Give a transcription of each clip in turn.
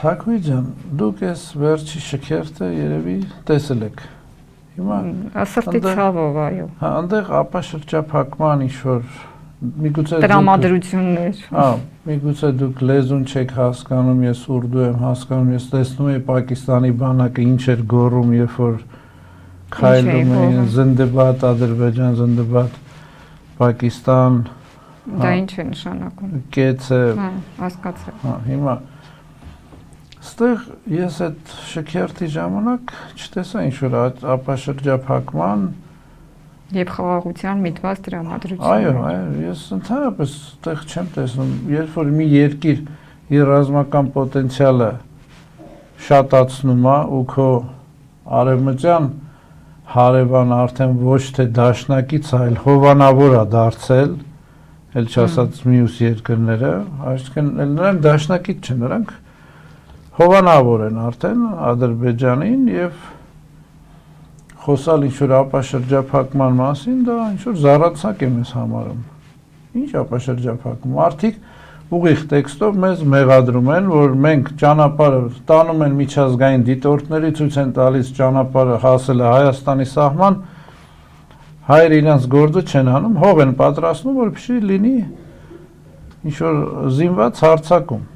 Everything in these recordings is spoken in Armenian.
Թակուի ջան, դուք ես վերջի շքերթը երևի տեսել եք։ Հիմա ասրտի ցավով, այո։ Հա, այնտեղ ապաշրջափակման ինչ-որ միգուցե տրամադրություններ։ Հա, միգուցե դուք լեզուն չեք հասկանում, ես ուրդու եմ հասկանում, ես տեսնում եմ Պակիստանի բանակը ինչ էր գոռում, երբ որ քայլում էին Զնդեբադ, Ադրբեջան, Զնդեբադ, Պակիստան։ Դա ինչ է նշանակում։ Կեցը։ Հա, հասկացա։ Հա, հիմա ստեղ ես այդ շքերթի ժամանակ չտեսա ինչ-որ ապաշրջափակման Եվ խաղաղության միտված տրամադրություն։ Այո, ես ընդհանրապես այդտեղ չեմ տեսնում, երբ որ մի երկիր իր ռազմական պոտենցիալը շատացնում է ու քո արևմտյան հարևան արդեն ոչ թե դաշնակից, այլ հովանավոր է դարձել, էլ չասած մյուս երկրները, այսինքն նրանք դաշնակից չեն, նրանք հովանավոր են արդեն Ադրբեջանին եւ խոսալ ինչ-որ ապաշրջափակման մասին, դա ինչ-որ զառացակ եմ ես համարում։ Ինչ ապաշրջափակում։ Մարդիկ ուղիղ տեքստով մեզ մեղադրում են, որ մենք ճանապարհը տանում են միջազգային դիտորդների, ցույց են տալիս ճանապարհը հասել է Հայաստանի սահման, հայերը իրենց գործը չեն անում, հող են պատրաստում, որպեսզի լինի ինչ-որ զինված հարձակում,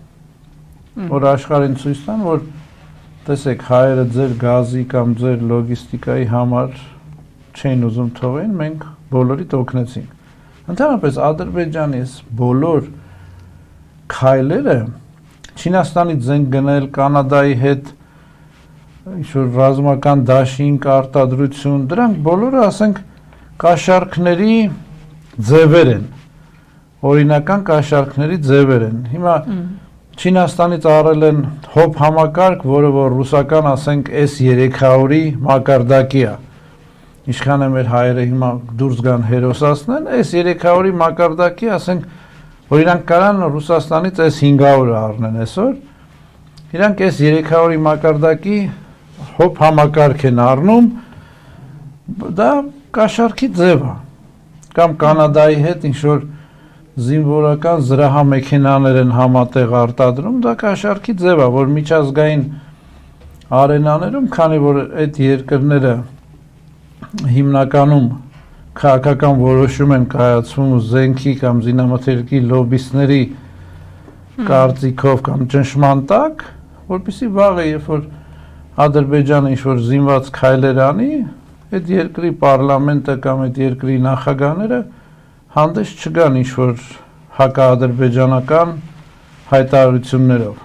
որ աշխարհին ցույց տան, որ տեսեք, հայերը ձեր գազի կամ ձեր լոգիստիկայի համար չեն ուզում թողեն, մենք բոլորիդ օգնեցինք։ Ընդհանրապես Ադրբեջանի բոլոր քայլերը Չինաստանից զենք գնել, Կանադայի հետ ինչ-որ ռազմական դաշինք, արտադրություն, դրանք բոլորը, ասենք, կաշառքների ձևեր են, օրինական կաշառքների ձևեր են։ Հիմա Չինաստանից առել են հոբ համակարգ, որը որ ռուսական, ասենք, S300-ի մակարդակի է։ Ինչքան է մեր հայերը հիմա դուրս գան հերոսացնեն, S300-ի մակարդակի, ասենք, որ իրանք կարան Ռուսաստանից S500-ը առնեն այսօր, իրանք S300-ի մակարդակի հոբ համակարգ են առնում, դա կաշառքի ձև է։ Կամ Կանադայի հետ ինչ-որ զինվորական զրահամեքենաներ են համատեղ արտադրում, դա կաշառքի ձև է, որ միջազգային արենաներում, քանի որ այդ երկրները հիմնականում քաղաքական որոշում են կայացվում զենքի կամ զինամթերքի լոբիստների կարծիքով կամ ճնշման տակ, որպեսզի վաղը, երբ որ Ադրբեջանը ինչ-որ զինված քայլեր անի, այդ երկրի պարլամենտը կամ այդ երկրի նախագահները հանդես չգան ինչ-որ հակաադրբեջանական հայտարարություններով։